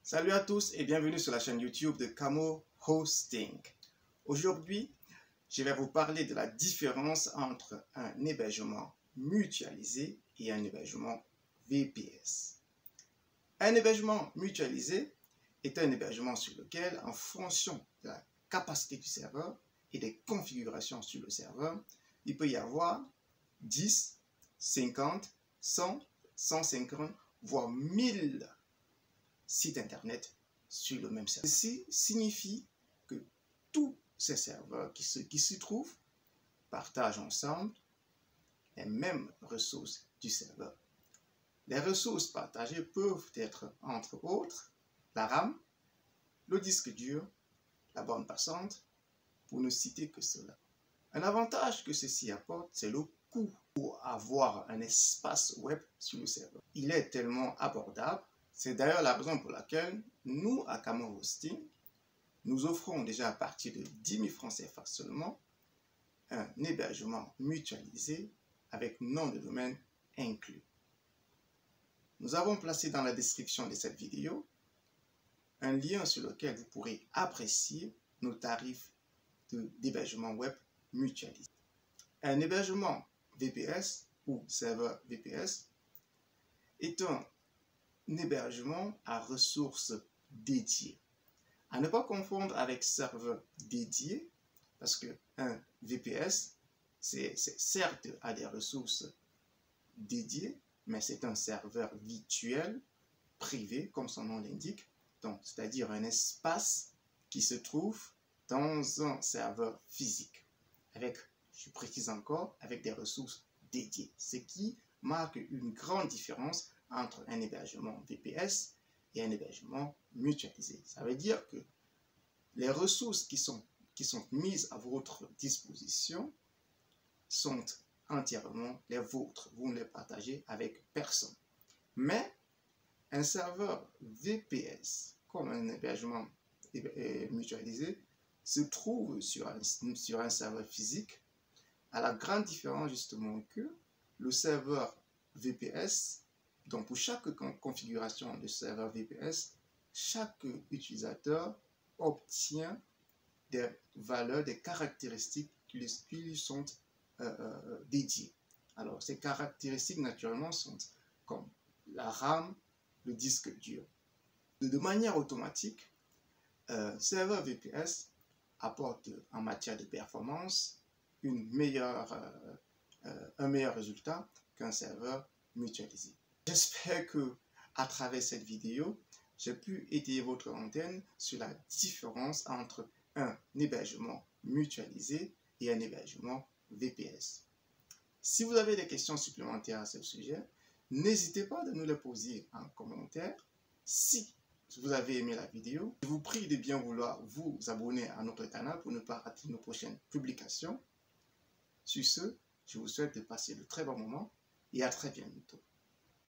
Salut à tous et bienvenue sur la chaîne YouTube de Camo Hosting. Aujourd'hui, je vais vous parler de la différence entre un hébergement mutualisé et un hébergement VPS. Un hébergement mutualisé est un hébergement sur lequel, en fonction de la capacité du serveur et des configurations sur le serveur, il peut y avoir 10, 50, 100, 150, voire 1000 sites internet sur le même serveur. Ceci signifie que tous ces serveurs qui s'y trouvent partagent ensemble les mêmes ressources du serveur. Les ressources partagées peuvent être, entre autres, la RAM, le disque dur, la bande passante, pour ne citer que cela. Un avantage que ceci apporte, c'est le coût pour avoir un espace web sur le serveur. Il est tellement abordable. C'est d'ailleurs la raison pour laquelle nous, à Camo Hosting, nous offrons déjà à partir de 10 000 francs CFA seulement un hébergement mutualisé avec nom de domaine inclus. Nous avons placé dans la description de cette vidéo un lien sur lequel vous pourrez apprécier nos tarifs d'hébergement web mutualisé. Un hébergement VPS ou serveur VPS est un hébergement à ressources dédiées. À ne pas confondre avec serveur dédié, parce qu'un VPS, certes à des ressources dédiées, mais c'est un serveur virtuel, privé, comme son nom l'indique, c'est-à-dire un espace qui se trouve dans un serveur physique, avec, je précise encore, avec des ressources dédiées, ce qui marque une grande différence entre un hébergement VPS et un hébergement mutualisé. Ça veut dire que les ressources qui sont mises à votre disposition sont entièrement les vôtres. Vous ne les partagez avec personne. Mais un serveur VPS, comme un hébergement mutualisé, se trouve sur un serveur physique, à la grande différence justement que le serveur VPS, donc pour chaque configuration de serveur VPS, chaque utilisateur obtient des valeurs, des caractéristiques qui lui sont dédiées. Alors ces caractéristiques naturellement sont comme la RAM, le disque dur. De manière automatique, serveur VPS apporte en matière de performance un meilleur résultat qu'un serveur mutualisé. J'espère que à travers cette vidéo, j'ai pu étayer votre antenne sur la différence entre un hébergement mutualisé et un hébergement VPS. Si vous avez des questions supplémentaires à ce sujet, n'hésitez pas de nous les poser en commentaire. Si vous avez aimé la vidéo, je vous prie de bien vouloir vous abonner à notre canal pour ne pas rater nos prochaines publications. Sur ce, je vous souhaite de passer de très bons moments et à très bientôt.